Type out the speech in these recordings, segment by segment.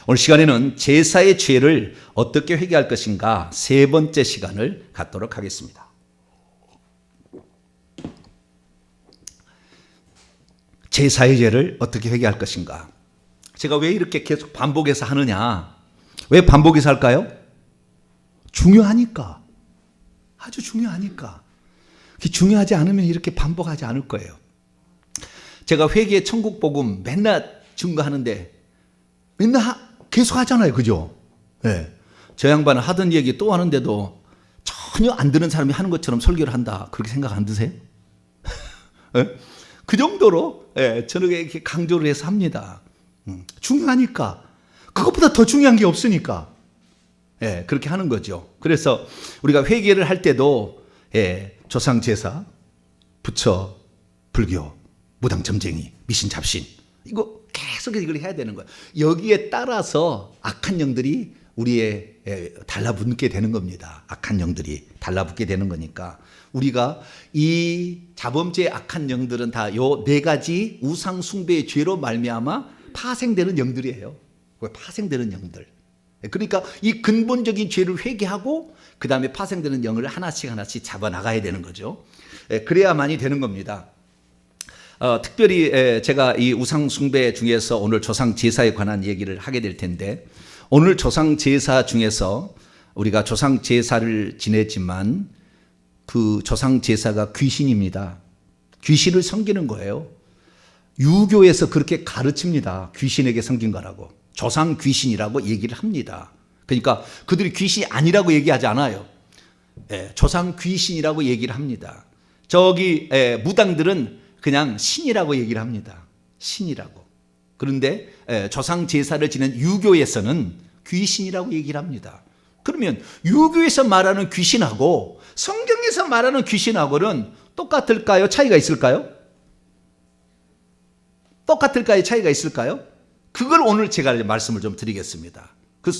오늘 시간에는 제사의 죄를 어떻게 회개할 것인가 세 번째 시간을 갖도록 하겠습니다. 제사의 죄를 어떻게 회개할 것인가. 제가 왜 이렇게 계속 반복해서 하느냐. 왜 반복해서 할까요? 중요하니까. 아주 중요하니까. 중요하지 않으면 이렇게 반복하지 않을 거예요. 제가 회개 천국 복음 맨날 증거하는데 맨날 계속 하잖아요. 그죠? 네. 저 양반은 하던 얘기 또 하는데도 전혀 안 듣는 사람이 하는 것처럼 설교를 한다. 그렇게 생각 안 드세요? 네? 그 정도로 저는 이렇게 강조를 해서 합니다. 중요하니까. 그것보다 더 중요한 게 없으니까. 그렇게 하는 거죠. 그래서 우리가 회개를 할 때도 조상 제사, 부처, 불교, 무당 점쟁이, 미신 잡신 이거 계속 이걸 해야 되는 거예요. 여기에 따라서 악한 영들이 우리의 달라붙게 되는 겁니다. 악한 영들이 달라붙게 되는 거니까 우리가 이 자범죄의 악한 영들은 다 요 네 가지 우상 숭배의 죄로 말미암아 파생되는 영들이에요. 파생되는 영들. 그러니까 이 근본적인 죄를 회개하고 그 다음에 파생되는 영을 하나씩 잡아나가야 되는 거죠. 그래야만이 되는 겁니다. 특별히 제가 이 우상 숭배 중에서 오늘 조상 제사에 관한 얘기를 하게 될 텐데 오늘 조상 제사 중에서 우리가 조상 제사를 지냈지만 그 조상 제사가 귀신입니다. 귀신을 섬기는 거예요. 유교에서 그렇게 가르칩니다. 귀신에게 섬긴 거라고. 조상 귀신이라고 얘기를 합니다. 그러니까 그들이 귀신이 아니라고 얘기하지 않아요. 조상 귀신이라고 얘기를 합니다. 저기 무당들은 그냥 신이라고 얘기를 합니다. 신이라고. 그런데 조상 제사를 지낸 유교에서는 귀신이라고 얘기를 합니다. 그러면 유교에서 말하는 귀신하고 성경에서 말하는 귀신하고는 똑같을까요? 차이가 있을까요? 똑같을까요? 차이가 있을까요? 그걸 오늘 제가 말씀을 좀 드리겠습니다. 그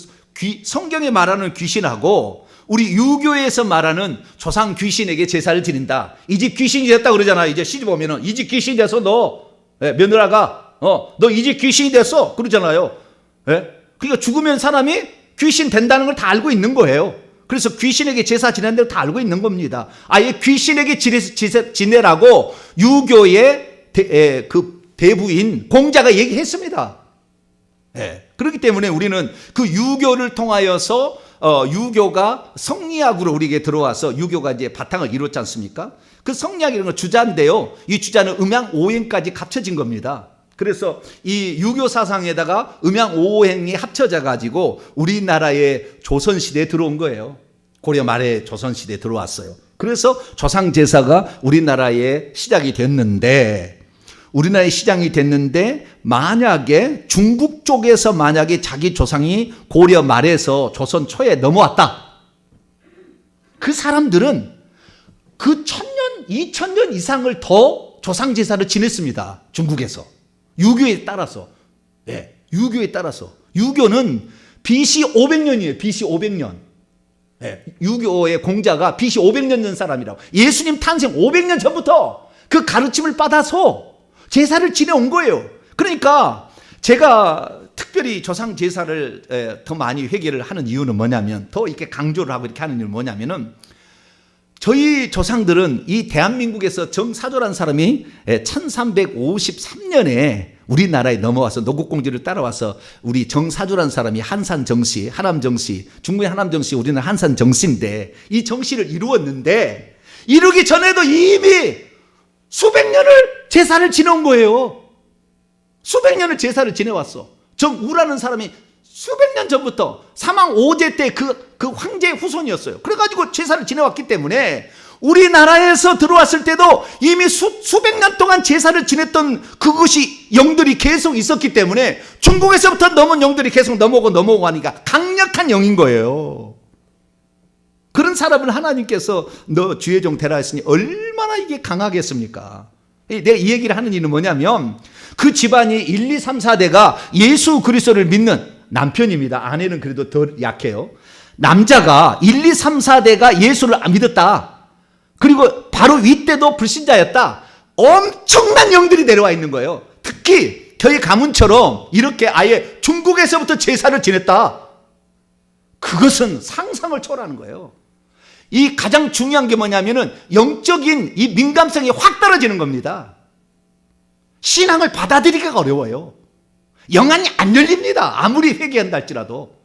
성경에 말하는 귀신하고 우리 유교에서 말하는 조상 귀신에게 제사를 드린다. 이 집 귀신이 됐다 그러잖아요. 이제 시집 오면은 이 집 귀신이 돼서 너 며느라가 너 이 집 귀신이 됐어 그러잖아요. 그러니까 죽으면 사람이 귀신 된다는 걸 다 알고 있는 거예요. 그래서 귀신에게 제사 지내는 걸 다 알고 있는 겁니다. 아예 귀신에게 지내라고 유교의 그 대부인 공자가 얘기했습니다. 그렇기 때문에 우리는 그 유교를 통하여서 유교가 성리학으로 우리에게 들어와서 유교가 이제 바탕을 이뤘지 않습니까? 그 성리학이라는 건 주자인데요. 이 주자는 음양오행까지 합쳐진 겁니다. 그래서 이 유교 사상에다가 음양오행이 합쳐져 가지고 우리나라의 조선시대에 들어온 거예요. 고려 말에 조선시대에 들어왔어요. 그래서 조상제사가 우리나라에 시작이 됐는데 만약에 중국 쪽에서 만약에 자기 조상이 고려 말에서 조선 초에 넘어왔다. 그 사람들은 그 1000년, 2000년 이상을 더 조상제사를 지냈습니다. 중국에서. 유교에 따라서. 유교에 따라서. 유교는 BC 500년이에요. BC 500년. 유교의 공자가 BC 500년 전 사람이라고. 예수님 탄생 500년 전부터 그 가르침을 받아서 제사를 지내온 거예요. 그러니까 제가 특별히 조상 제사를 더 많이 회개를 하는 이유는 뭐냐면 더 이렇게 강조를 하고 이렇게 하는 이유는 뭐냐면은 저희 조상들은 이 대한민국에서 정사조라는 사람이 1353년에 우리나라에 넘어와서 노국공주를 따라와서 우리 정사조라는 사람이 한산 정씨, 하남 정씨, 중국의 하남 정씨, 우리는 한산 정씨인데 이 정씨를 이루었는데 이루기 전에도 이미 수백 년을 제사를 지내온 거예요. 수백 년을 제사를 지내왔어. 정우라는 사람이 수백 년 전부터 사망 5제 때 그 황제의 후손이었어요. 그래가지고 제사를 지내왔기 때문에 우리나라에서 들어왔을 때도 이미 수백 년 동안 제사를 지냈던 그것이 영들이 계속 있었기 때문에 중국에서부터 넘은 영들이 계속 넘어오고 하니까 강력한 영인 거예요. 그런 사람을 하나님께서 너 주의 종 되라 했으니 얼마나 이게 강하겠습니까? 내가 이 얘기를 하는 이유는 뭐냐면 그 집안이 1, 2, 3, 4대가 예수 그리스도를 믿는 남편입니다. 아내는 그래도 더 약해요. 남자가 1, 2, 3, 4대가 예수를 믿었다. 그리고 바로 윗대도 불신자였다. 엄청난 영들이 내려와 있는 거예요. 특히 저희 가문처럼 이렇게 아예 중국에서부터 제사를 지냈다. 그것은 상상을 초월하는 거예요. 이 가장 중요한 게 뭐냐면은 영적인 이 민감성이 확 떨어지는 겁니다. 신앙을 받아들이기가 어려워요. 영안이 안 열립니다. 아무리 회개한다 할지라도.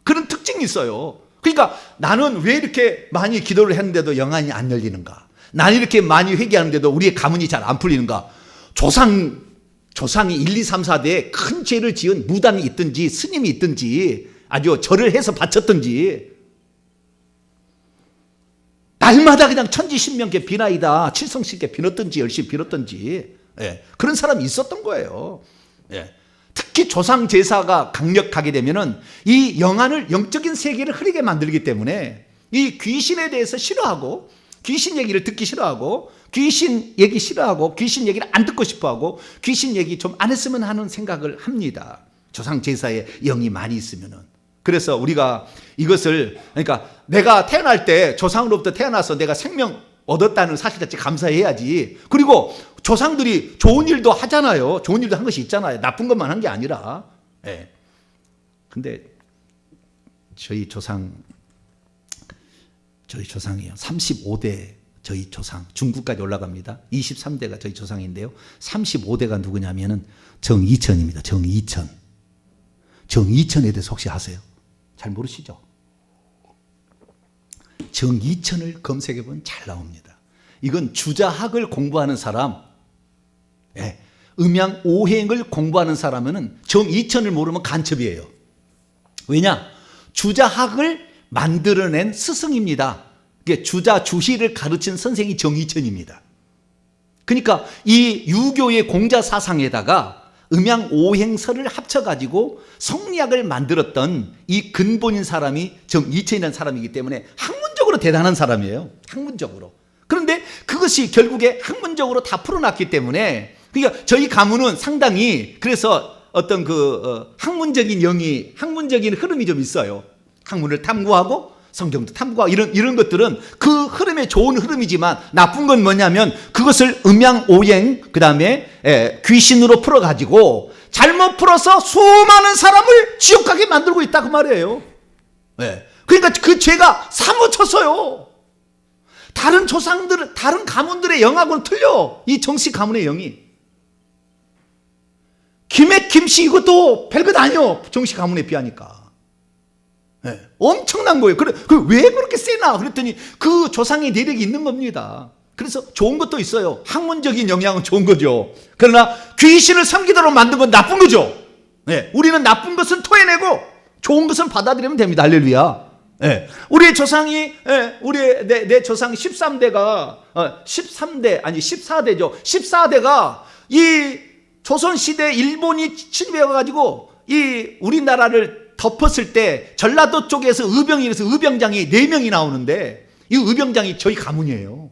그런 특징이 있어요. 그러니까 나는 왜 이렇게 많이 기도를 했는데도 영안이 안 열리는가? 나는 이렇게 많이 회개하는데도 우리의 가문이 잘 안 풀리는가? 조상이 1, 2, 3, 4대에 큰 죄를 지은 무당이 있든지 스님이 있든지 아주 절을 해서 바쳤든지 날마다 그냥 천지신명께 비나이다 칠성신께 빌었든지 열심히 빌었든지 그런 사람이 있었던 거예요. 특히 조상 제사가 강력하게 되면은 이 영안을 영적인 세계를 흐리게 만들기 때문에 이 귀신에 대해서 싫어하고 귀신 얘기를 듣기 싫어하고 귀신 얘기 싫어하고 귀신 얘기를 안 듣고 싶어하고 귀신 얘기 좀 안 했으면 하는 생각을 합니다. 조상 제사에 영이 많이 있으면은. 그래서 우리가 이것을 그러니까 내가 태어날 때 조상으로부터 태어나서 내가 생명 얻었다는 사실 자체 감사해야지. 그리고 조상들이 좋은 일도 하잖아요. 좋은 일도 한 것이 있잖아요. 나쁜 것만 한 게 아니라. 근데 저희 조상이요. 35대 저희 조상 중국까지 올라갑니다. 23대가 저희 조상인데요. 35대가 누구냐면은 정이천입니다. 정이천에 대해서 혹시 아세요? 잘 모르시죠? 정이천을 검색해보면 잘 나옵니다. 이건 주자학을 공부하는 사람, 음양 오행을 공부하는 사람은 정이천을 모르면 간첩이에요. 왜냐? 주자학을 만들어낸 스승입니다. 주자 주시를 가르친 선생이 정이천입니다. 그러니까 이 유교의 공자 사상에다가 음양 오행설을 합쳐가지고 성리학을 만들었던 이 근본인 사람이 정이천이라는 사람이기 때문에 학문적으로 대단한 사람이에요. 학문적으로. 그런데 그것이 결국에 학문적으로 다 풀어놨기 때문에 그러니까 저희 가문은 상당히 그래서 어떤 학문적인 흐름이 좀 있어요. 학문을 탐구하고 성경도 탐구하고 이런 것들은 그 흐름에 좋은 흐름이지만 나쁜 건 뭐냐면 그것을 음양오행 그다음에 귀신으로 풀어가지고 잘못 풀어서 수많은 사람을 지옥 가게 만들고 있다 그 말이에요. 그러니까 그 죄가 사무쳤어요. 다른 조상들, 다른 가문들의 영하고는 틀려. 이 정씨 가문의 영이. 김액 김씨 이것도 별것 아니요. 정씨 가문에 비하니까. 엄청난 거예요. 왜 그렇게 세나? 그랬더니 그 조상의 내력이 있는 겁니다. 그래서 좋은 것도 있어요. 학문적인 영향은 좋은 거죠. 그러나 귀신을 섬기도록 만든 건 나쁜 거죠. 우리는 나쁜 것은 토해내고 좋은 것은 받아들이면 됩니다. 할렐루야. 우리의 조상이, 내 조상 13대가, 14대죠. 14대가 이 조선시대 일본이 침입해가지고 이 우리나라를 덮었을 때 전라도 쪽에서 의병장이 4명이 나오는데 이 의병장이 저희 가문이에요.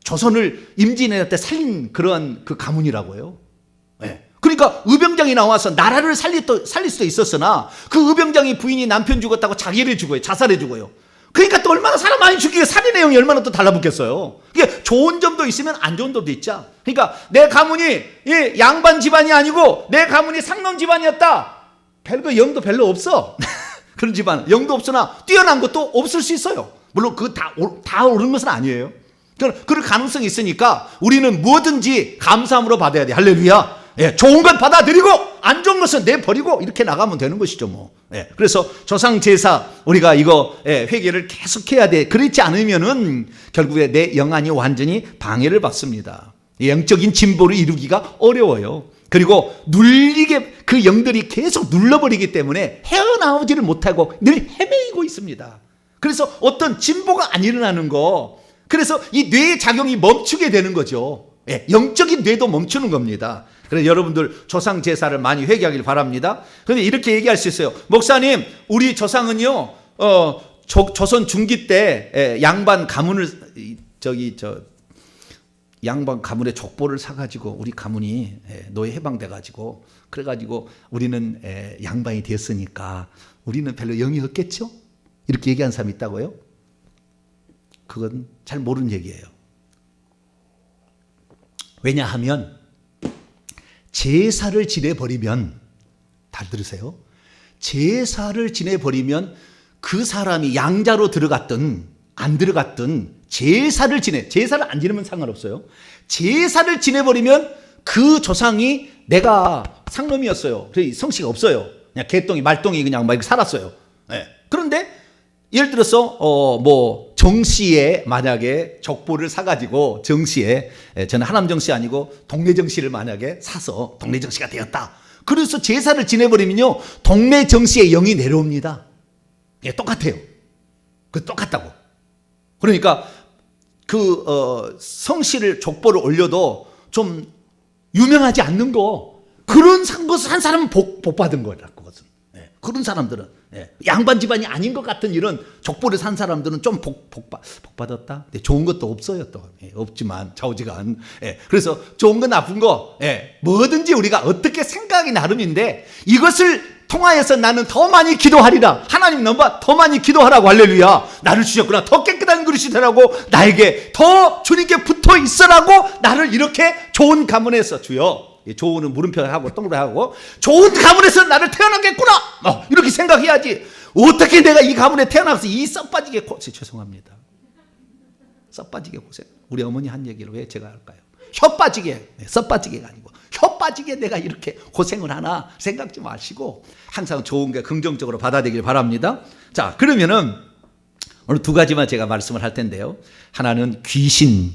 조선을 임진왜란 때 살린 그러한 그 가문이라고요. 그러니까 의병장이 나와서 나라를 살릴 수도 있었으나 그 의병장이 부인이 남편 죽었다고 자기를 죽어요. 자살해 죽어요. 그러니까 또 얼마나 사람 많이 죽이게 살인의 영이 얼마나 또 달라붙겠어요. 이게 좋은 점도 있으면 안 좋은 점도 있죠. 그러니까 내 가문이 양반 집안이 아니고 내 가문이 상놈 집안이었다. 별거 영도 별로 없어. 그런 집안 영도 없으나 뛰어난 것도 없을 수 있어요. 물론 그 다 옳은 것은 아니에요. 그럴 가능성이 있으니까 우리는 뭐든지 감사함으로 받아야 돼. 할렐루야. 좋은 것 받아들이고 안 좋은 것은 내버리고 이렇게 나가면 되는 것이죠 뭐. 그래서 조상 제사 우리가 이거 회개를 계속해야 돼. 그렇지 않으면은 결국에 내 영안이 완전히 방해를 받습니다. 영적인 진보를 이루기가 어려워요. 그리고 그 영들이 계속 눌러버리기 때문에 헤어나오지를 못하고 늘 헤매이고 있습니다. 그래서 어떤 진보가 안 일어나는 거, 그래서 이 뇌의 작용이 멈추게 되는 거죠. 영적인 뇌도 멈추는 겁니다. 그래서 여러분들 조상 제사를 많이 회개하길 바랍니다. 그런데 이렇게 얘기할 수 있어요. 목사님, 우리 조상은요, 조선 중기 때 양반 가문을 양반 가문의 족보를 사가지고 우리 가문이 노예 해방돼가지고 그래가지고 우리는 양반이 됐으니까 우리는 별로 영이 없겠죠? 이렇게 얘기한 사람이 있다고요? 그건 잘 모르는 얘기예요. 왜냐하면 제사를 지내버리면, 잘 들으세요. 제사를 지내버리면 그 사람이 양자로 들어갔든 안 들어갔든 제사를 안 지내면 상관없어요. 제사를 지내버리면 그 조상이 내가 상놈이었어요. 성씨가 없어요. 그냥 개똥이 말똥이 그냥 막 이렇게 살았어요. 네. 그런데 예를 들어서 뭐 정씨에 만약에 족보를 사가지고 정씨에, 저는 하남 정씨 아니고 동네 정씨를 만약에 사서 동네 정씨가 되었다. 그래서 제사를 지내버리면요 동네 정씨의 영이 내려옵니다. 예, 똑같아요. 그 똑같다고. 그러니까 그 성씨를 족보를 올려도 좀 유명하지 않는 거, 그런 것을 한 사람은 복 받은 거라. 그것은. 예, 그런 사람들은, 예, 양반 집안이 아닌 것 같은 이런 족보를 산 사람들은 좀 복 받았다. 근데 좋은 것도 없어요 또. 예, 없지만 좌우지간. 예, 그래서 좋은 거 나쁜 거, 예, 뭐든지 우리가 어떻게 생각이 나름인데, 이것을 통하여서 나는 더 많이 기도하리라. 하나님 넘봐 더 많이 기도하라고. 할렐루야. 나를 주셨구나. 더 깨끗한 그릇이 되라고. 나에게 더 주님께 붙어 있으라고 나를 이렇게 좋은 가문에서, 주여, 좋은은 물음표하고 동그라하고, 좋은 가문에서 나를 태어나겠구나. 이렇게 생각해야지. 어떻게 내가 이 가문에 태어나서 이 썩빠지게 죄송합니다. 썩빠지게 고생. 우리 어머니 한 얘기를 왜 제가 할까요? 혀빠지게, 썩빠지게가 아니고 혀빠지게 내가 이렇게 고생을 하나 생각지 마시고 항상 좋은 게 긍정적으로 받아들이길 바랍니다. 자, 그러면은 오늘 두 가지만 제가 말씀을 할 텐데요. 하나는 귀신,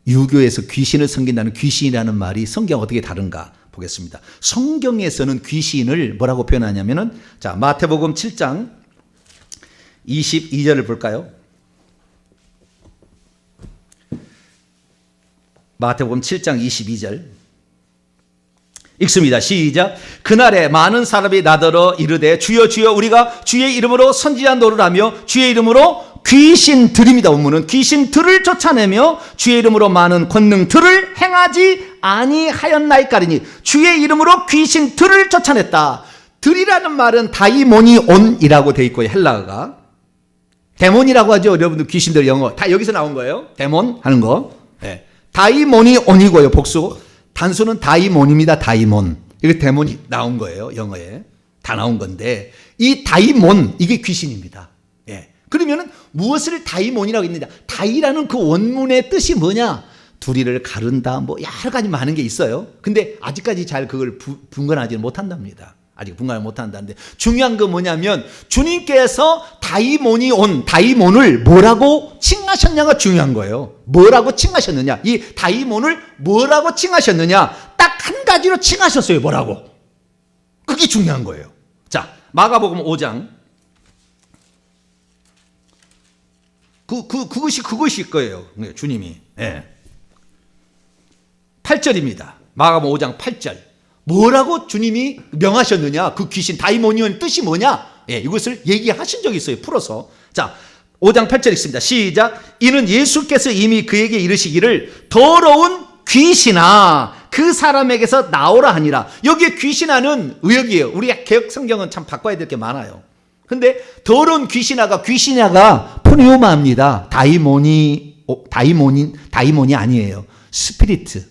유교에서 귀신을 섬긴다는 귀신이라는 말이 성경 어떻게 다른가 보겠습니다. 성경에서는 귀신을 뭐라고 표현하냐면은, 자, 마태복음 7장 22절을 볼까요? 마태복음 7장 22절 읽습니다. 시작. 그날에 많은 사람이 나더러 이르되 주여 주여 우리가 주의 이름으로 선지자 노릇 하며 주의 이름으로 귀신들입니다. 본문은 귀신들을 쫓아내며 주의 이름으로 많은 권능들을 행하지 아니하였나이까리니, 주의 이름으로 귀신들을 쫓아냈다. 들이라는 말은 다이모니온이라고 되어 있고요. 헬라어가 데몬이라고 하죠. 여러분들 귀신들 영어 다 여기서 나온 거예요. 데몬 하는 거. 네. 다이모니온이고요. 복수 단수는 다이몬입니다. 다이몬. 이게 데몬이 나온 거예요. 영어에 다 나온 건데, 이 다이몬, 이게 귀신입니다. 예. 그러면은 무엇을 다이몬이라고 했느냐? 다이라는 그 원문의 뜻이 뭐냐? 두리를 가른다, 뭐 여러 가지 많은 게 있어요. 근데 아직까지 잘 그걸 분간하지 못한답니다. 아직 분간을 못한다는데, 중요한 건 뭐냐면 주님께서 다이몬을 뭐라고 칭하셨냐가 중요한 거예요. 뭐라고 칭하셨느냐? 이 다이몬을 뭐라고 칭하셨느냐? 딱 한 가지로 칭하셨어요. 뭐라고? 그게 중요한 거예요. 자, 마가복음 5장. 그것이 거예요. 주님이. 예. 8절입니다. 마가복음 5장 8절. 뭐라고 주님이 명하셨느냐? 그 귀신 다이모니온 뜻이 뭐냐? 예, 이것을 얘기하신 적이 있어요. 풀어서. 자, 5장 8절 읽습니다. 시작. 이는 예수께서 이미 그에게 이르시기를 더러운 귀신아 그 사람에게서 나오라 하니라. 여기에 귀신아는 의역이에요. 우리 개혁 성경은 참 바꿔야 될 게 많아요. 근데 더러운 귀신아가 푸니오마입니다. 다이몬이 아니에요. 스피리트.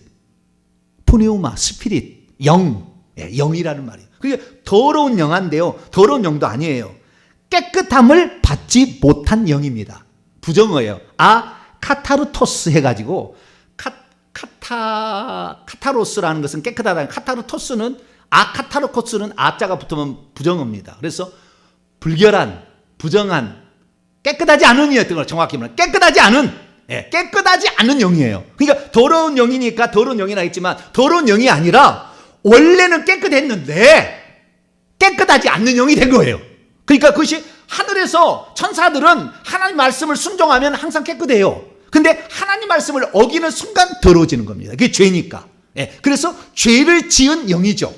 푸니오마, 스피릿. 영, 영이라는 말이에요. 그게 더러운 영한데요. 더러운 영도 아니에요. 깨끗함을 받지 못한 영입니다. 부정어예요. 카타르토스 해가지고 카타로스라는 것은 깨끗하다는, 카타르토스는 카타르코스는 아자가 붙으면 부정어입니다. 그래서 불결한, 부정한, 깨끗하지 않은 이었던 걸 정확히 말하면 깨끗하지 않은 영이에요. 그러니까 더러운 영이니까 더러운 영이라 했지만 더러운 영이 아니라 원래는 깨끗했는데 깨끗하지 않는 영이 된 거예요. 그러니까 그것이 하늘에서 천사들은 하나님 말씀을 순종하면 항상 깨끗해요. 근데 하나님 말씀을 어기는 순간 더러워지는 겁니다. 그게 죄니까. 그래서 죄를 지은 영이죠.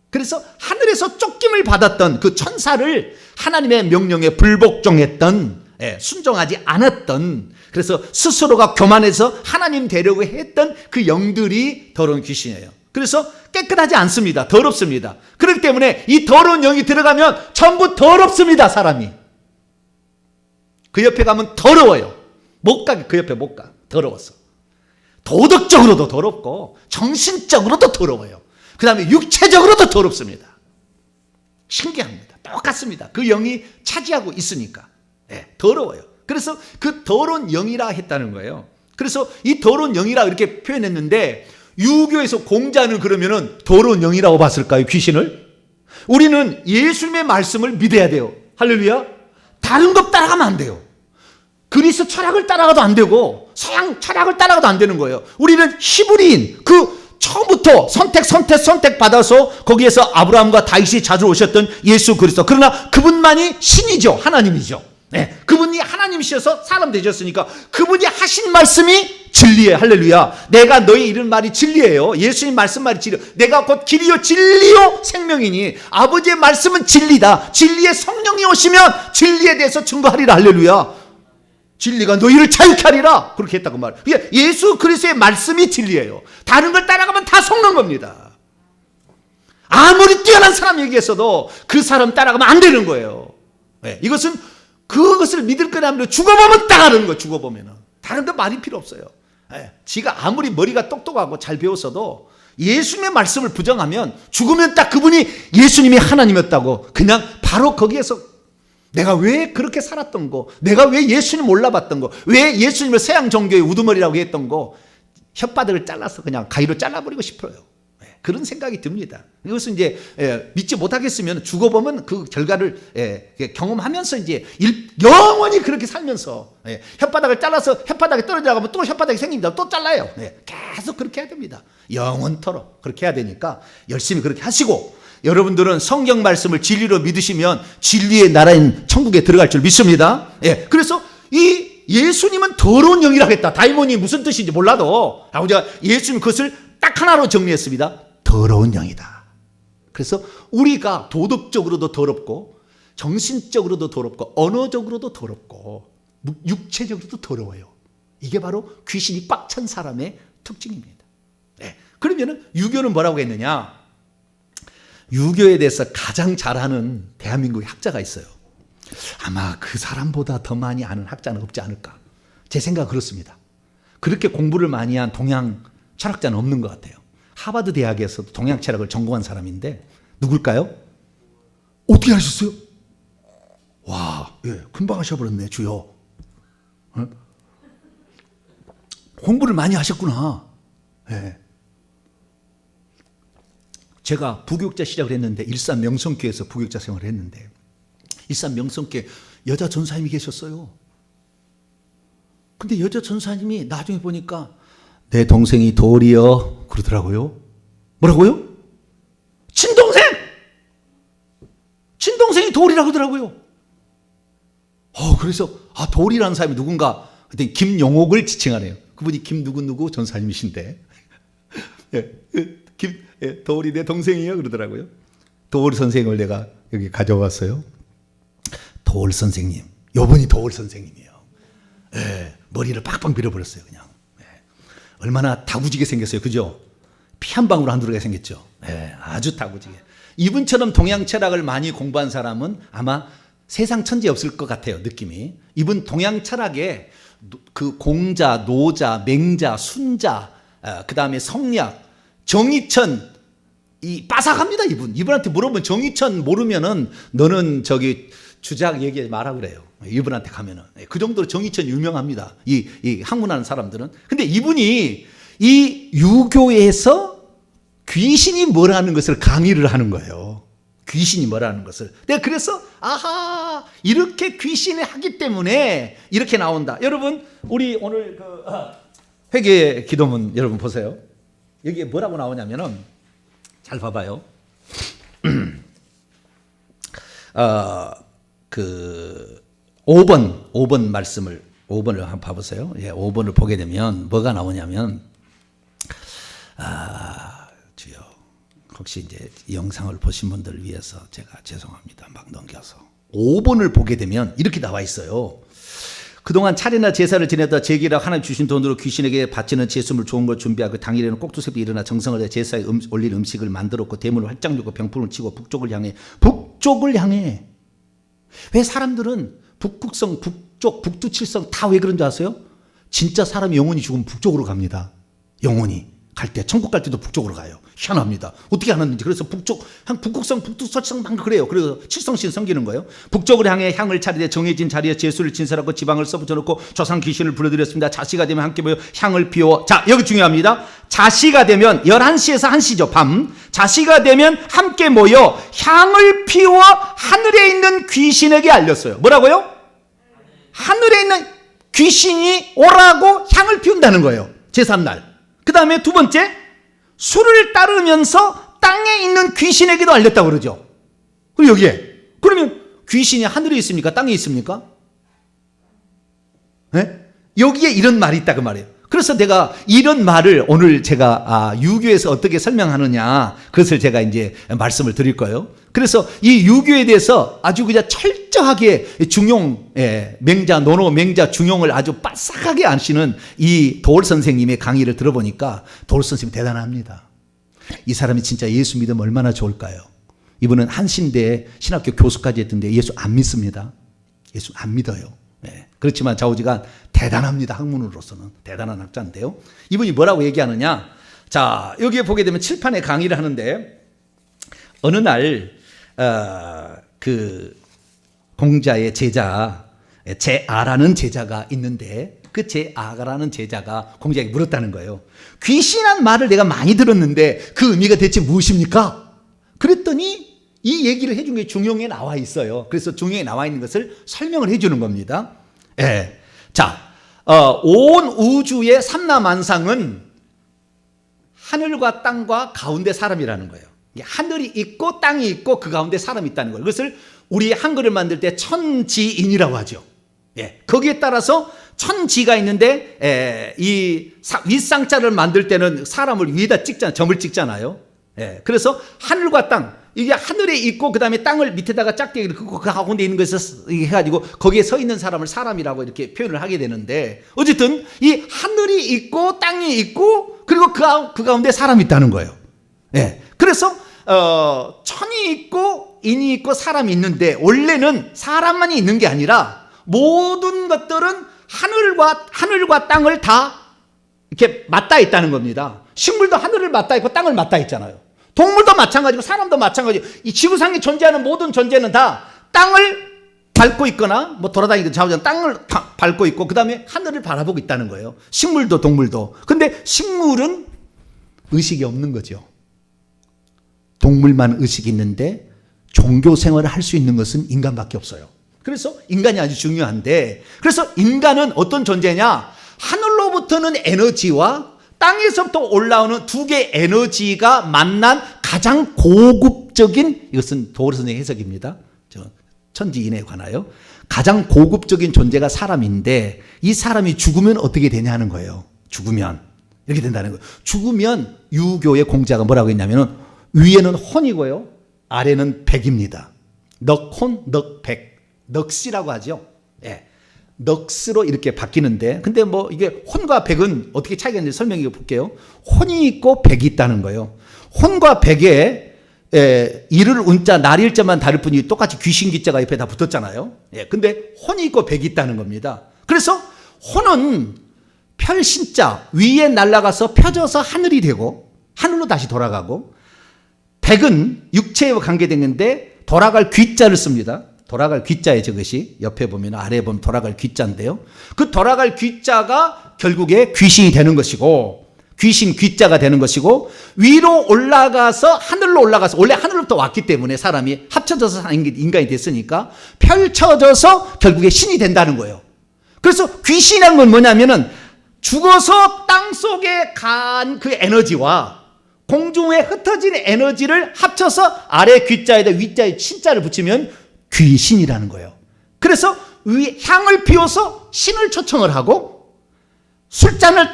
그래서 하늘에서 쫓김을 받았던 그 천사를 하나님의 명령에 불복종했던, 순종하지 않았던, 그래서 스스로가 교만해서 하나님 되려고 했던 그 영들이 더러운 귀신이에요. 그래서 깨끗하지 않습니다. 더럽습니다. 그렇기 때문에 이 더러운 영이 들어가면 전부 더럽습니다. 사람이. 그 옆에 가면 더러워요. 그 옆에 못 가. 더러웠어. 도덕적으로도 더럽고 정신적으로도 더러워요. 그 다음에 육체적으로도 더럽습니다. 신기합니다. 똑같습니다. 그 영이 차지하고 있으니까. 네, 더러워요. 그래서 그 더러운 영이라 했다는 거예요. 그래서 이 더러운 영이라 이렇게 표현했는데 유교에서 공자는 그러면은 더러운 영이라고 봤을까요? 귀신을? 우리는 예수님의 말씀을 믿어야 돼요. 할렐루야. 다른 것 따라가면 안 돼요. 그리스 철학을 따라가도 안 되고 서양 철학을 따라가도 안 되는 거예요. 우리는 히브리인 처음부터 선택 받아서 거기에서 아브라함과 다윗이 자주 오셨던 예수 그리스도. 그러나 그분만이 신이죠. 하나님이죠. 네, 그분이 하나님이셔서 사람 되셨으니까 그분이 하신 말씀이 진리예요. 할렐루야. 내가 너희 이런 말이 진리예요. 예수님 말씀 말이 진리. 내가 곧 길이요 진리요 생명이니 아버지의 말씀은 진리다. 진리의 성령이 오시면 진리에 대해서 증거하리라. 할렐루야. 진리가 너희를 자유케 하리라. 그렇게 했다고 말해요. 예수 그리스도의 말씀이 진리예요. 다른 걸 따라가면 다 속는 겁니다. 아무리 뛰어난 사람 얘기했어도 그 사람 따라가면 안 되는 거예요. 네, 이것은 그것을 믿을 거라면 죽어보면 따라가는 거예요. 죽어보면 다른 거 말이 필요 없어요. 네, 지가 아무리 머리가 똑똑하고 잘 배웠어도 예수님의 말씀을 부정하면 죽으면 딱 그분이 예수님이 하나님이었다고 그냥 바로 거기에서 내가 왜 그렇게 살았던 거, 내가 왜 예수님 몰라봤던 거, 왜 예수님을 서양 종교의 우두머리라고 했던 거 혓바닥을 잘라서 그냥 가위로 잘라버리고 싶어요. 그런 생각이 듭니다. 이것은 이제 믿지 못하겠으면 죽어보면 그 결과를 경험하면서 이제 영원히 그렇게 살면서 혓바닥을 잘라서 혓바닥에 떨어져가면 또 혓바닥이 생깁니다. 또 잘라요. 계속 그렇게 해야 됩니다. 영원토록 그렇게 해야 되니까 열심히 그렇게 하시고 여러분들은 성경 말씀을 진리로 믿으시면 진리의 나라인 천국에 들어갈 줄 믿습니다. 그래서 이 예수님은 더러운 영이라고 했다. 다이몬이 무슨 뜻인지 몰라도 제가 예수님 그것을 딱 하나로 정리했습니다. 더러운 영이다. 그래서 우리가 도덕적으로도 더럽고 정신적으로도 더럽고 언어적으로도 더럽고 육체적으로도 더러워요. 이게 바로 귀신이 꽉 찬 사람의 특징입니다. 그러면 유교는 뭐라고 했느냐? 유교에 대해서 가장 잘하는 대한민국의 학자가 있어요. 아마 그 사람보다 더 많이 아는 학자는 없지 않을까. 제 생각은 그렇습니다. 그렇게 공부를 많이 한 동양 철학자는 없는 것 같아요. 하버드 대학에서도 동양 철학을 전공한 사람인데 누굴까요? 어떻게 하셨어요? 와, 금방 하셔버렸네, 주요. 공부를 많이 하셨구나. 제가 부교육자 시작을 했는데 일산 명성교에서 부교육자 생활을 했는데 일산 명성교에 여자 전사님이 계셨어요. 근데 여자 전사님이 나중에 보니까 내 동생이 돌이여 그러더라고요. 뭐라고요? 친동생이 돌이라고 그러더라고요. 그래서 돌이라는 사람이 누군가 그때 김용옥을 지칭하네요. 그분이 김 누구 전사님이신데 도리 내 동생이에요 그러더라고요. 도리 선생님을 내가 여기 가져왔어요. 도울 선생님, 요분이 도울 선생님이에요. 머리를 빡빡 밀어버렸어요 그냥. 얼마나 다구지게 생겼어요. 그죠? 피 한 방울 안 들어가게 생겼죠. 아주 다구지게. 이분처럼 동양 철학을 많이 공부한 사람은 아마 세상 천지에 없을 것 같아요. 느낌이. 이분 동양 철학에 그 공자, 노자, 맹자, 순자, 그 다음에 성리학, 정의천, 빠삭합니다. 이분한테 물어보면 정의천 모르면은 너는 주작 얘기 마라 그래요. 이분한테 가면은. 그 정도로 정의천 유명합니다. 이 학문하는 사람들은. 근데 이분이 이 유교에서 귀신이 뭐라는 것을 강의를 하는 거예요. 귀신이 뭐라는 것을. 내가 그래서 이렇게 귀신이 하기 때문에 이렇게 나온다. 여러분 우리 오늘 회개 기도문 여러분 보세요. 여기에 뭐라고 나오냐면은 잘 봐봐요. 5번 말씀을 5번을 한번 봐보세요. 5번을 보게 되면 뭐가 나오냐면 주여 혹시 이제 이 영상을 보신 분들을 위해서 제가 죄송합니다. 막 넘겨서 5번을 보게 되면 이렇게 나와 있어요. 그동안 차례나 제사를 지내다 제기라 하나님 주신 돈으로 귀신에게 바치는 제수물 좋은 걸 준비하고 당일에는 꼭두새벽 일어나 정성을 해 제사에 올릴 음식을 만들었고 대문을 활짝 열고 병풍을 치고 북쪽을 향해 왜 사람들은 북극성, 북쪽, 북두칠성 다 왜 그런 줄 아세요? 진짜 사람이 영원히 죽으면 북쪽으로 갑니다. 영원히 갈 때 천국 갈 때도 북쪽으로 가요. 희한합니다. 어떻게 하는지. 그래서 북극성, 북두서성 막 그래요. 그래서 칠성신 섬기는 거예요. 북쪽을 향해 향을 차리되 정해진 자리에 제수를 진설하고 지방을 써붙여놓고 조상 귀신을 불러들였습니다. 자시가 되면 함께 모여 향을 피워. 자, 여기 중요합니다. 자시가 되면 11시에서 1시죠. 밤. 자시가 되면 함께 모여 향을 피워 하늘에 있는 귀신에게 알렸어요. 뭐라고요? 하늘에 있는 귀신이 오라고 향을 피운다는 거예요. 제3날. 그 다음에 두 번째, 술을 따르면서 땅에 있는 귀신에게도 알렸다고 그러죠. 그리고 여기에, 그러면 귀신이 하늘에 있습니까? 땅에 있습니까? 네? 여기에 이런 말이 있다 그 말이에요. 그래서 내가 이런 말을 오늘 제가 유교에서 어떻게 설명하느냐, 그것을 제가 이제 말씀을 드릴 거예요. 그래서 이 유교에 대해서 아주 그냥 철저하게 중용, 맹자, 논어, 맹자, 중용을 아주 빠삭하게 아시는 이 도올 선생님의 강의를 들어보니까 도올 선생님 대단합니다. 이 사람이 진짜 예수 믿으면 얼마나 좋을까요? 이분은 한신대 신학교 교수까지 했던데 예수 안 믿습니다. 예수 안 믿어요. 네. 그렇지만 좌우지간 대단합니다. 학문으로서는 대단한 학자인데요. 이분이 뭐라고 얘기하느냐? 자, 여기에 보게 되면 칠판에 강의를 하는데 어느 날 그 공자의 제자 제아라는 제자가 있는데 그 제아라는 제자가 공자에게 물었다는 거예요. 귀신한 말을 내가 많이 들었는데 그 의미가 대체 무엇입니까? 그랬더니 이 얘기를 해준 게 중용에 나와 있어요. 그래서 중용에 나와 있는 것을 설명을 해주는 겁니다. 예. 자, 온 우주의 삼라만상은 하늘과 땅과 가운데 사람이라는 거예요. 하늘이 있고 땅이 있고 그 가운데 사람이 있다는 거예요. 그것을 우리 한글을 만들 때 천지인이라고 하죠. 예. 거기에 따라서 천지가 있는데 이 윗상자를 만들 때는 사람을 위에다 찍잖아요. 점을 찍잖아요. 예. 그래서 하늘과 땅, 이게 하늘에 있고 그 다음에 땅을 밑에다가 작게 그 가운데 있는 것을 해가지고 거기에 서 있는 사람을 사람이라고 이렇게 표현을 하게 되는데 어쨌든 이 하늘이 있고 땅이 있고 그리고 그 가운데 사람이 있다는 거예요. 예. 그래서 천이 있고 인이 있고 사람이 있는데 원래는 사람만이 있는 게 아니라 모든 것들은 하늘과 땅을 다 이렇게 맞닿아 있다는 겁니다. 식물도 하늘을 맞닿아 있고 땅을 맞닿아 있잖아요. 동물도 마찬가지고 사람도 마찬가지고 이 지구상에 존재하는 모든 존재는 다 땅을 밟고 있거나 뭐 돌아다니는 자우전 땅을 밟고 있고 그 다음에 하늘을 바라보고 있다는 거예요. 식물도 동물도. 근데 식물은 의식이 없는 거죠. 동물만 의식이 있는데 종교 생활을 할 수 있는 것은 인간밖에 없어요. 그래서 인간이 아주 중요한데 그래서 인간은 어떤 존재냐? 하늘로부터는 에너지와 땅에서부터 올라오는 두 개의 에너지가 만난 가장 고급적인, 이것은 도올 선생의 해석입니다. 천지인에 관하여 가장 고급적인 존재가 사람인데 이 사람이 죽으면 어떻게 되냐 하는 거예요. 죽으면 이렇게 된다는 거예요. 죽으면 유교의 공자가 뭐라고 했냐면 위에는 혼이고요 아래는 백입니다. 넉혼 넉백, 넉시라고 하죠. 예. 넉스로 이렇게 바뀌는데 근데 뭐 이게 혼과 백은 어떻게 차이가 있는지 설명해 볼게요. 혼이 있고 백이 있다는 거예요. 혼과 백에 이를 운자 날일자만 다를 뿐이 똑같이 귀신 기자가 옆에 다 붙었잖아요. 예. 근데 혼이 있고 백이 있다는 겁니다. 그래서 혼은 펼신자 위에 날아가서 펴져서 하늘이 되고 하늘로 다시 돌아가고 백은 육체와 관계되는데 돌아갈 귀자를 씁니다. 돌아갈 귀자에 저것이 옆에 보면 아래에 보면 돌아갈 귀자인데요. 그 돌아갈 귀자가 결국에 귀신이 되는 것이고 귀신 귀자가 되는 것이고 위로 올라가서 하늘로 올라가서 원래 하늘로부터 왔기 때문에 사람이 합쳐져서 인간이 됐으니까 펼쳐져서 결국에 신이 된다는 거예요. 그래서 귀신이라는 건 뭐냐면은 죽어서 땅속에 간 그 에너지와 공중에 흩어진 에너지를 합쳐서 아래 귀자에다 위자에 신자를 붙이면 귀신이라는 거예요. 그래서 향을 피워서 신을 초청을 하고 술잔을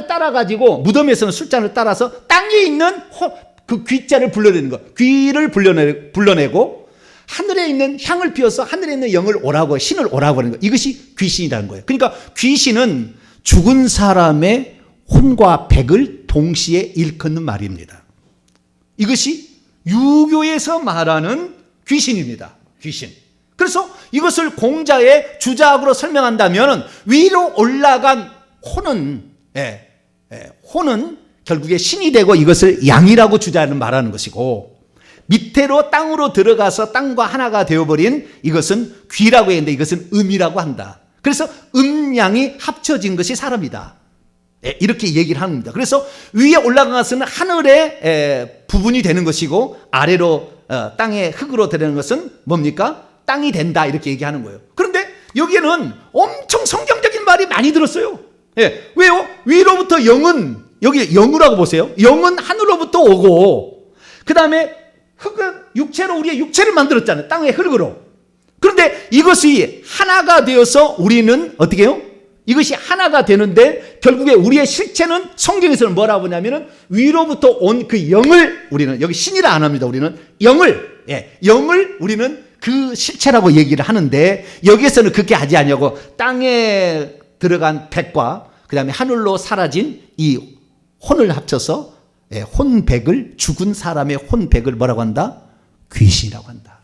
따라가지고 무덤에서는 술잔을 따라서 땅에 있는 그 귀자를 불러내는 거, 귀를 불러내고 하늘에 있는 향을 피워서 하늘에 있는 영을 오라고 신을 오라고 하는 거, 이것이 귀신이라는 거예요. 그러니까 귀신은 죽은 사람의 혼과 백을 동시에 일컫는 말입니다. 이것이 유교에서 말하는 귀신입니다. 귀신. 그래서 이것을 공자의 주자학으로 설명한다면 위로 올라간 혼은 혼은 결국에 신이 되고 이것을 양이라고 주자는 말하는 것이고, 밑으로 땅으로 들어가서 땅과 하나가 되어버린 이것은 귀라고 했는데 이것은 음이라고 한다. 그래서 음양이 합쳐진 것이 사람이다. 이렇게 얘기를 합니다. 그래서 위에 올라가서는 하늘의 부분이 되는 것이고, 아래로 땅의 흙으로 되는 것은 뭡니까? 땅이 된다, 이렇게 얘기하는 거예요. 그런데 여기에는 엄청 성경적인 말이 많이 들었어요. 왜요? 위로부터 영은, 여기 영으라고 보세요. 영은 하늘로부터 오고, 그 다음에 흙은 육체로 우리의 육체를 만들었잖아요. 땅의 흙으로. 그런데 이것이 하나가 되어서 우리는 어떻게 해요? 이것이 하나가 되는데 결국에 우리의 실체는 성경에서는 뭐라고 하냐면은 위로부터 온 그 영을, 우리는 여기 신이라 안 합니다. 우리는 영을, 영을 우리는 그 실체라고 얘기를 하는데, 여기에서는 그렇게 하지 않냐고, 땅에 들어간 백과 그 다음에 하늘로 사라진 이 혼을 합쳐서 혼백을, 죽은 사람의 혼백을 뭐라고 한다? 귀신이라고 한다.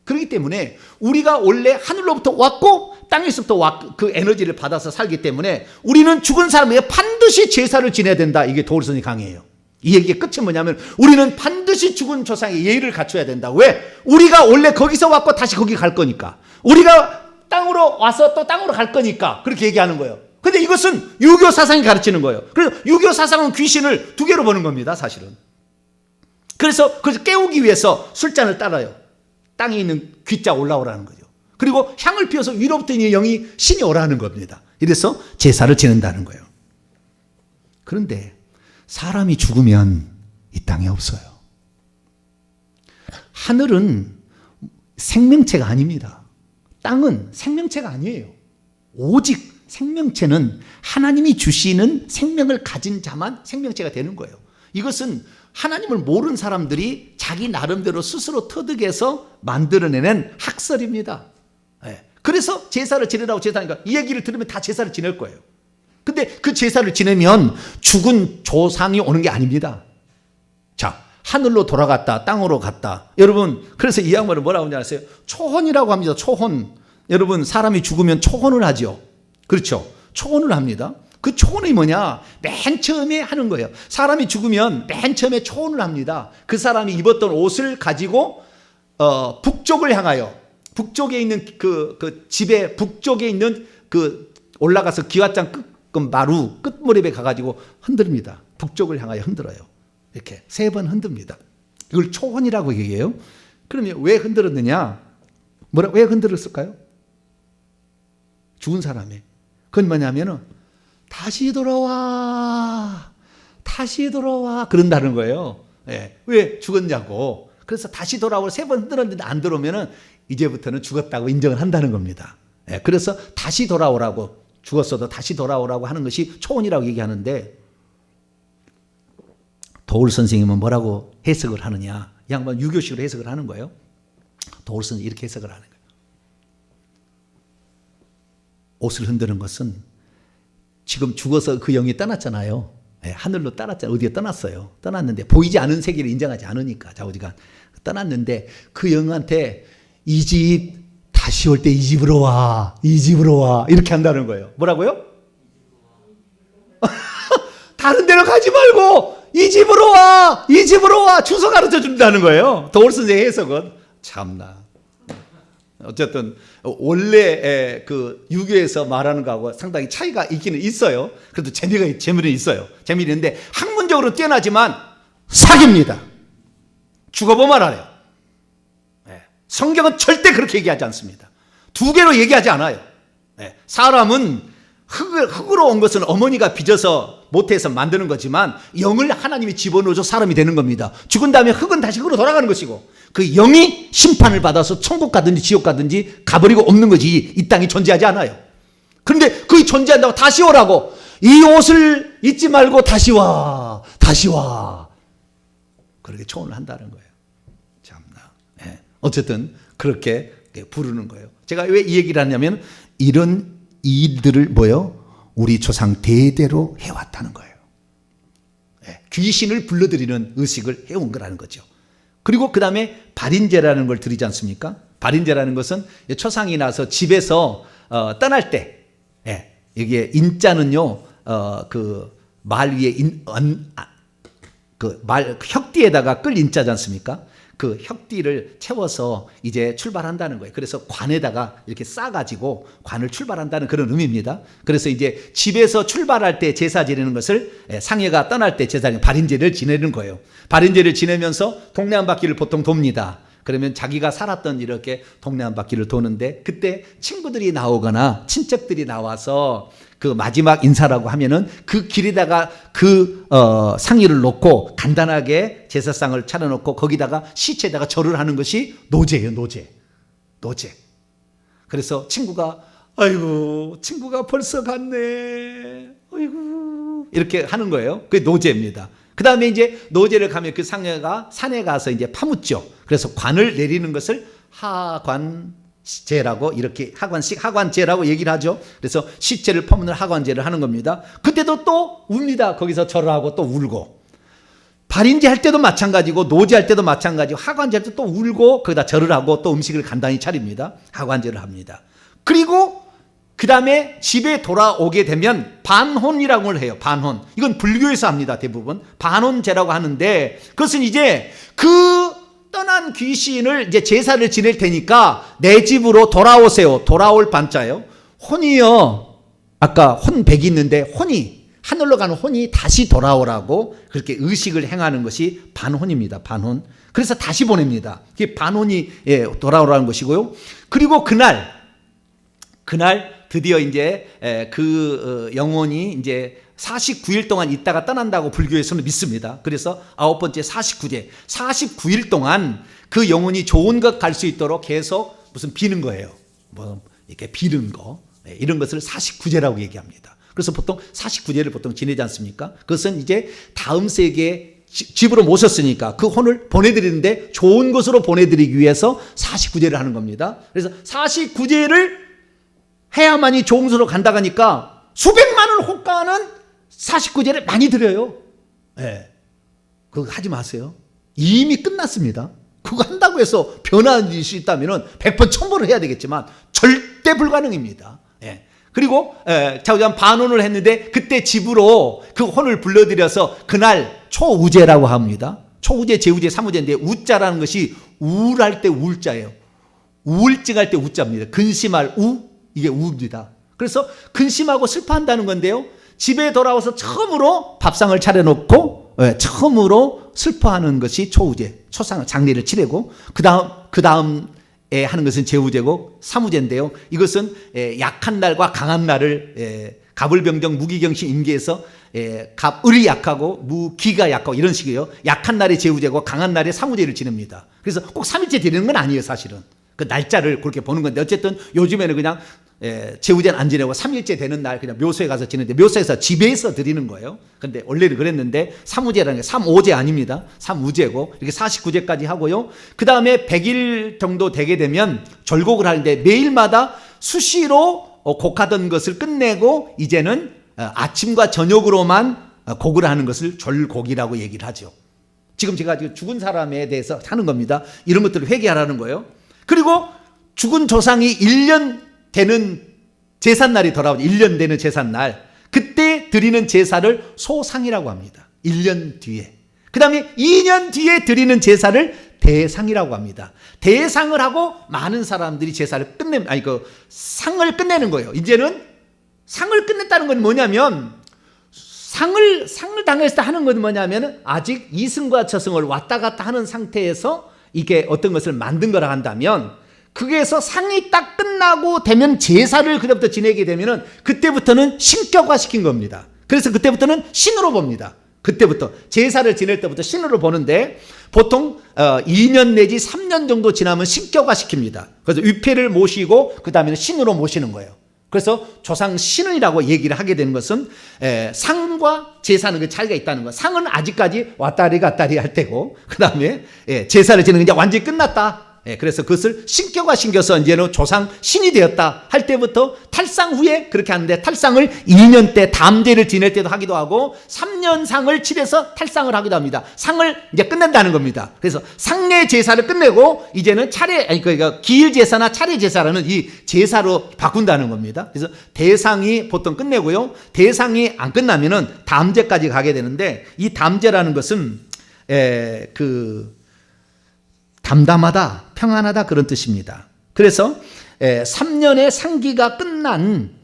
그렇기 때문에 우리가 원래 하늘로부터 왔고 땅에서부터 그 에너지를 받아서 살기 때문에 우리는 죽은 사람에게 반드시 제사를 지내야 된다. 이게 도울선이 강해요. 이 얘기의 끝은 뭐냐면 우리는 반드시 죽은 조상의 예의를 갖춰야 된다. 왜? 우리가 원래 거기서 왔고 다시 거기 갈 거니까. 우리가 땅으로 와서 또 땅으로 갈 거니까 그렇게 얘기하는 거예요. 근데 이것은 유교 사상이 가르치는 거예요. 그래서 유교 사상은 귀신을 두 개로 보는 겁니다, 사실은. 그래서 그걸 깨우기 위해서 술잔을 따라요. 땅에 있는 귀자 올라오라는 거죠. 그리고 향을 피워서 위로부터 있는 영이 신이 오라는 겁니다. 이래서 제사를 지낸다는 거예요. 그런데 사람이 죽으면 이 땅에 없어요. 하늘은 생명체가 아닙니다. 땅은 생명체가 아니에요. 오직 생명체는 하나님이 주시는 생명을 가진 자만 생명체가 되는 거예요. 이것은 하나님을 모르는 사람들이 자기 나름대로 스스로 터득해서 만들어내는 학설입니다. 그래서 제사를 지내라고 제사하니까 이 얘기를 들으면 다 제사를 지낼 거예요. 근데 그 제사를 지내면 죽은 조상이 오는 게 아닙니다. 자, 하늘로 돌아갔다, 땅으로 갔다. 여러분, 그래서 이 양반을 뭐라고 하는지 아세요? 초혼이라고 합니다. 초혼. 여러분, 사람이 죽으면 초혼을 하죠. 그렇죠? 초혼을 합니다. 그 초혼이 뭐냐? 맨 처음에 하는 거예요. 사람이 죽으면 맨 처음에 초혼을 합니다. 그 사람이 입었던 옷을 가지고 북쪽을 향하여, 북쪽에 있는 그 집의 북쪽에 있는 그 올라가서 기와장 마루 끝무렵에 가가지고 흔듭니다. 북쪽을 향하여 흔들어요. 이렇게 3번 흔듭니다. 이걸 초혼이라고 얘기해요. 그러면 왜 흔들었느냐? 왜 흔들었을까요? 죽은 사람이. 그건 뭐냐면은 다시 돌아와, 다시 돌아와 그런다는 거예요. 왜 죽었냐고. 그래서 다시 돌아오고 3번 흔들었는데 안 들어오면은 이제부터는 죽었다고 인정을 한다는 겁니다. 그래서 다시 돌아오라고, 죽었어도 다시 돌아오라고 하는 것이 초혼이라고 얘기하는데, 도울 선생님은 뭐라고 해석을 하느냐? 이 양반 유교식으로 해석을 하는 거예요. 도울 선생님이 이렇게 해석을 하는 거예요. 옷을 흔드는 것은 지금 죽어서 그 영이 떠났잖아요. 하늘로 떠났잖아요. 어디에 떠났어요. 떠났는데 보이지 않은 세계를 인정하지 않으니까 좌우지간 떠났는데 그 영한테 이 집 다시 올 때 이 집으로 와, 이 집으로 와 이렇게 한다는 거예요. 뭐라고요? 다른 데로 가지 말고 이 집으로 와, 이 집으로 와 주소 가르쳐 준다는 거예요. 도울 선생의 해석은 참나. 어쨌든 원래 그 유교에서 말하는 거하고 상당히 차이가 있기는 있어요. 그래도 재미는 있어요. 재미는 있는데 학문적으로 뛰어나지만 사기입니다. 죽어보면 알아요. 성경은 절대 그렇게 얘기하지 않습니다. 2개로 얘기하지 않아요. 사람은 흙으로 온 것은 어머니가 빚어서 못해서 만드는 거지만 영을 하나님이 집어넣어서 사람이 되는 겁니다. 죽은 다음에 흙은 다시 흙으로 돌아가는 것이고 그 영이 심판을 받아서 천국 가든지 지옥 가든지 가버리고 없는 거지 이 땅이 존재하지 않아요. 그런데 그게 존재한다고 다시 오라고, 이 옷을 잊지 말고 다시 와, 다시 와 그렇게 초혼을 한다는 거예요. 참나. 어쨌든 그렇게 부르는 거예요. 제가 왜 이 얘기를 하냐면 이런 일들을 우리 조상 대대로 해왔다는 거예요. 귀신을 불러들이는 의식을 해온 거라는 거죠. 그리고 그 다음에 발인제라는 걸 드리지 않습니까? 발인제라는 것은 초상이 나서 집에서 떠날 때, 이게 인자는요 그 말 위에 혁띠에다가 끌 인자지 않습니까? 그 혁띠를 채워서 이제 출발한다는 거예요. 그래서 관에다가 이렇게 싸가지고 관을 출발한다는 그런 의미입니다. 그래서 이제 집에서 출발할 때 제사 지내는 것을 상해가 떠날 때 제사 발인제를 지내는 거예요. 발인제를 지내면서 동네 한 바퀴를 보통 돕니다. 그러면 자기가 살았던 이렇게 동네 한 바퀴를 도는데 그때 친구들이 나오거나 친척들이 나와서 그 마지막 인사라고 하면은 그 길에다가 상의를 놓고 간단하게 제사상을 차려놓고 거기다가 시체에다가 절을 하는 것이 노제예요. 노제. 그래서 친구가 아이고 친구가 벌써 갔네. 아이고 이렇게 하는 거예요. 그게 노제입니다. 그 다음에 이제 노제를 가면 그 상해가 산에 가서 이제 파묻죠. 그래서 관을 내리는 것을 하관제라고 이렇게 하관제라고 얘기를 하죠. 그래서 시체를 파묻는 하관제를 하는 겁니다. 그때도 또 웁니다. 거기서 절을 하고 또 울고. 발인제 할 때도 마찬가지고 노제 할 때도 마찬가지고 하관제 할 때 또 울고 거기다 절을 하고 또 음식을 간단히 차립니다. 하관제를 합니다. 그리고 그 다음에 집에 돌아오게 되면 반혼이라고 해요. 반혼. 이건 불교에서 합니다. 대부분. 반혼제라고 하는데 그것은 이제 그 떠난 귀신을 이제 제사를 지낼 테니까 내 집으로 돌아오세요. 돌아올 반자예요. 혼이요. 아까 혼백이 있는데 혼이 하늘로 가는 혼이 다시 돌아오라고 그렇게 의식을 행하는 것이 반혼입니다. 반혼. 그래서 다시 보냅니다. 이게 반혼이 돌아오라는 것이고요. 그리고 그날 드디어 이제 그 영혼이 이제 49일 동안 있다가 떠난다고 불교에서는 믿습니다. 그래서 9번째 49일 동안 그 영혼이 좋은 것 갈 수 있도록 계속 무슨 비는 거예요. 뭐 이렇게 비는 거 이런 것을 49제라고 얘기합니다. 그래서 보통 49제를 보통 지내지 않습니까? 그것은 이제 다음 세계에 집으로 모셨으니까 그 혼을 보내드리는데 좋은 곳으로 보내드리기 위해서 49제를 하는 겁니다. 그래서 49제를 해야만이 좋은 곳으로 간다 가니까 수백만 원 호가는 49제를 많이 드려요. 그거 하지 마세요. 이미 끝났습니다. 그거 한다고 해서 변화할 수 있다면 100번 1000번을 해야 되겠지만 절대 불가능입니다. 그리고 자우장 반혼을 했는데 그때 집으로 그 혼을 불러들여서 그날 초우제라고 합니다. 초우제, 제우제, 삼우제인데 우자라는 것이 우울할 때 우울자예요. 우울증할 때 우자입니다. 근심할 이게 우입니다. 그래서 근심하고 슬퍼한다는 건데요. 집에 돌아와서 처음으로 밥상을 차려놓고 처음으로 슬퍼하는 것이 초우제, 초상 장례를 치르고 그 다음에 하는 것은 제우제고 삼우제인데요. 이것은 약한 날과 강한 날을 갑을병정 무기경신 임계에서 갑을이 약하고 무기가 약하고 이런 식이에요. 약한 날에 제우제고 강한 날에 삼우제를 지냅니다. 그래서 꼭 3일째 드리는 건 아니에요. 사실은 그 날짜를 그렇게 보는 건데 어쨌든 요즘에는 그냥 제우제는 안 지내고 3일째 되는 날 그냥 묘소에 가서 지내는데 묘소에서 집에서 드리는 거예요. 근데 원래는 그랬는데 삼우제라는 게 3오제 아닙니다. 3우제고 이렇게 49제까지 하고요. 그 다음에 100일 정도 되게 되면 절곡을 하는데 매일마다 수시로 곡하던 것을 끝내고 이제는 아침과 저녁으로만 곡을 하는 것을 절곡이라고 얘기를 하죠. 지금 제가 죽은 사람에 대해서 하는 겁니다. 이런 것들을 회개하라는 거예요. 그리고 죽은 조상이 1년 되는 제삿날이 돌아오죠. 1년 되는 제삿날. 그때 드리는 제사를 소상이라고 합니다. 1년 뒤에. 그 다음에 2년 뒤에 드리는 제사를 대상이라고 합니다. 대상을 하고 많은 사람들이 제사를 상을 끝내는 거예요. 이제는 상을 끝냈다는 건 뭐냐면 상을 당했을 때 하는 건 뭐냐면 아직 이승과 저승을 왔다 갔다 하는 상태에서 이게 어떤 것을 만든 거라 한다면 그게서 상이 딱 끝나고 되면 제사를 그때부터 지내게 되면은 그때부터는 신격화 시킨 겁니다. 그래서 그때부터는 신으로 봅니다. 그때부터 제사를 지낼 때부터 신으로 보는데 보통 2년 내지 3년 정도 지나면 신격화 시킵니다. 그래서 위패를 모시고 그 다음에는 신으로 모시는 거예요. 그래서 조상 신이라고 얘기를 하게 되는 것은 상과 제사는 그 차이가 있다는 거. 상은 아직까지 왔다리 갔다리 할 때고 그 다음에 제사를 지내는 게 완전히 끝났다. 그래서 그것을 신격화 신겨서 이제는 조상 신이 되었다 할 때부터 탈상 후에 그렇게 하는데 탈상을 2년 때 담제를 지낼 때도 하기도 하고 3년 상을 치러서 탈상을 하기도 합니다. 상을 이제 끝낸다는 겁니다. 그래서 상례 제사를 끝내고 이제는 그러니까 기일 제사나 차례 제사라는 이 제사로 바꾼다는 겁니다. 그래서 대상이 보통 끝내고요. 대상이 안 끝나면은 담제까지 가게 되는데 이 담제라는 것은 그 담담하다, 평안하다 그런 뜻입니다. 그래서 3년의 상기가 끝난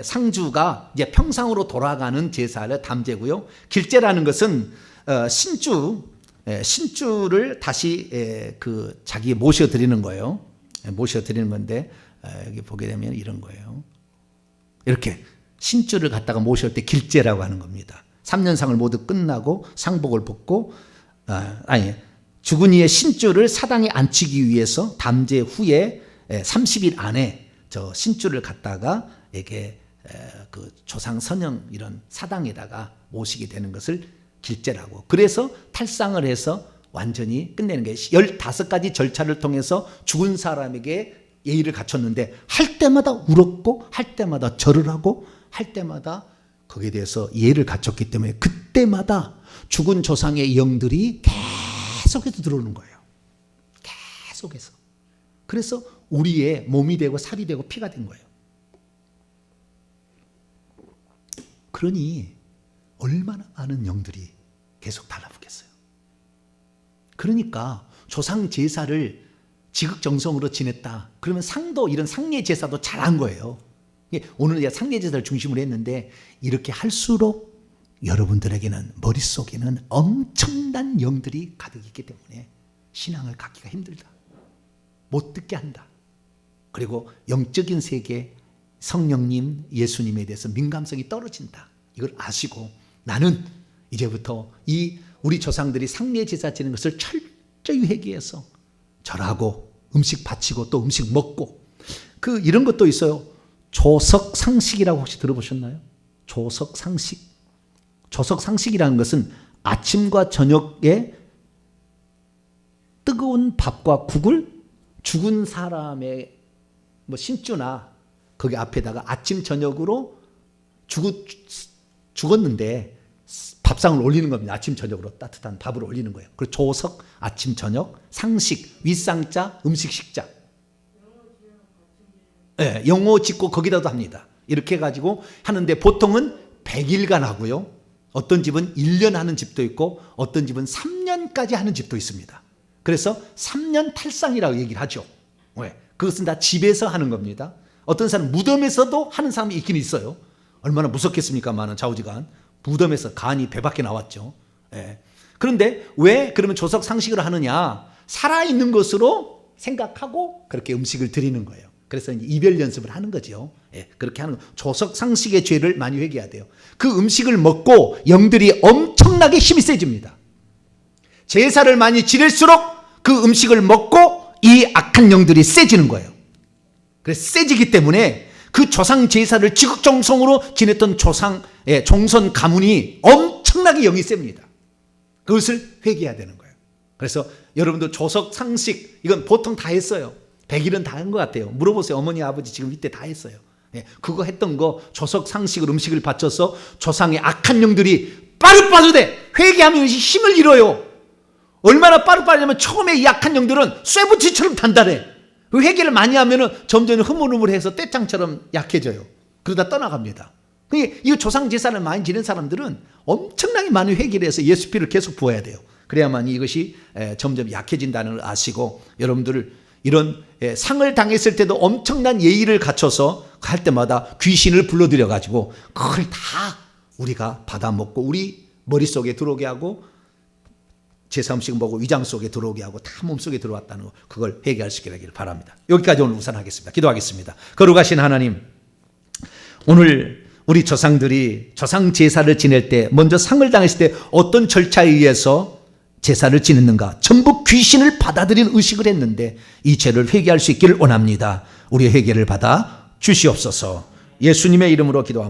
상주가 이제 평상으로 돌아가는 제사를 담제고요. 길제라는 것은 신주를 다시 그 자기 모셔 드리는 거예요. 모셔 드리는 건데 여기 보게 되면 이런 거예요. 이렇게 신주를 갖다가 모실 때 길제라고 하는 겁니다. 3년상을 모두 끝나고 상복을 벗고 죽은 이의 신주를 사당에 앉히기 위해서 담제 후에 30일 안에 저 신주를 갖다가 이게 그 조상 선영 이런 사당에다가 모시게 되는 것을 길제라고. 그래서 탈상을 해서 완전히 끝내는 게 15가지 절차를 통해서 죽은 사람에게 예의를 갖췄는데 할 때마다 울었고 할 때마다 절을 하고 할 때마다 거기에 대해서 예의를 갖췄기 때문에 그때마다 죽은 조상의 영들이 계속해서 들어오는 거예요. 계속해서. 그래서 우리의 몸이 되고 살이 되고 피가 된 거예요. 그러니 얼마나 많은 영들이 계속 달라붙겠어요. 그러니까 조상 제사를 지극정성으로 지냈다. 그러면 상도 이런 상례 제사도 잘한 거예요. 오늘 제가 상례 제사를 중심으로 했는데 이렇게 할수록 여러분들에게는 머릿속에는 엄청난 영들이 가득 있기 때문에 신앙을 갖기가 힘들다. 못 듣게 한다. 그리고 영적인 세계, 성령님, 예수님에 대해서 민감성이 떨어진다. 이걸 아시고 나는 이제부터 이 우리 조상들이 상례 제사 지는 것을 철저히 회개해서 절하고 음식 바치고 또 음식 먹고 그 이런 것도 있어요. 조석상식이라고 혹시 들어보셨나요? 조석상식. 조석상식이라는 것은 아침과 저녁에 뜨거운 밥과 국을 죽은 사람의 뭐 신주나 거기 앞에다가 아침 저녁으로 죽었는데 밥상을 올리는 겁니다. 아침 저녁으로 따뜻한 밥을 올리는 거예요. 그리고 조석 아침 저녁 상식 윗상자 음식 식자. 네, 영어 짓고 거기다도 합니다. 이렇게 해가지고 하는데 보통은 100일간 하고요. 어떤 집은 1년 하는 집도 있고 어떤 집은 3년까지 하는 집도 있습니다. 그래서 3년 탈상이라고 얘기를 하죠. 왜? 그것은 다 집에서 하는 겁니다. 어떤 사람 무덤에서도 하는 사람이 있긴 있어요. 얼마나 무섭겠습니까? 많은 좌우지간. 무덤에서 간이 배 밖에 나왔죠. 예. 그런데 왜 그러면 조석 상식을 하느냐? 살아있는 것으로 생각하고 그렇게 음식을 드리는 거예요. 그래서 이제 이별 연습을 하는 거죠. 예. 그렇게 하는 거. 조석 상식의 죄를 많이 회개해야 돼요. 그 음식을 먹고 영들이 엄청나게 힘이 세집니다. 제사를 많이 지낼수록 그 음식을 먹고 이 악한 영들이 세지는 거예요. 그래서 세지기 때문에 그 조상 제사를 지극정성으로 지냈던 종선 가문이 엄청나게 영이 셉니다. 그것을 회개해야 되는 거예요. 그래서 여러분들 조석 상식 이건 보통 다 했어요. 100일은 다 한 것 같아요. 물어보세요. 어머니 아버지 지금 이때 다 했어요. 그거 했던 거 조석 상식으로 음식을 바쳐서 조상의 악한 영들이 빠르빠르대 회개하면 힘을 잃어요. 얼마나 빠르냐면 처음에 이 악한 영들은 쇠붙이처럼 단단해. 회개를 많이 하면은 점점 흐물흐물해서 떼짱처럼 약해져요. 그러다 떠나갑니다. 이 조상 제사를 많이 지낸 사람들은 엄청나게 많은 회개를 해서 예수 피를 계속 부어야 돼요. 그래야만 이것이 점점 약해진다는 걸 아시고 여러분들 이런 상을 당했을 때도 엄청난 예의를 갖춰서 할 때마다 귀신을 불러들여 가지고 그걸 다 우리가 받아먹고 우리 머릿속에 들어오게 하고 제사 음식을 먹고 위장 속에 들어오게 하고 다 몸속에 들어왔다는 거 그걸 회개할 수 있게 되기를 바랍니다. 여기까지 오늘 우선 하겠습니다. 기도하겠습니다. 거룩하신 하나님, 오늘 우리 조상들이 조상 제사를 지낼 때 먼저 상을 당했을 때 어떤 절차에 의해서 제사를 지냈는가? 전부 귀신을 받아들인 의식을 했는데 이 죄를 회개할 수 있기를 원합니다. 우리의 회개를 받아 주시옵소서. 예수님의 이름으로 기도합니다.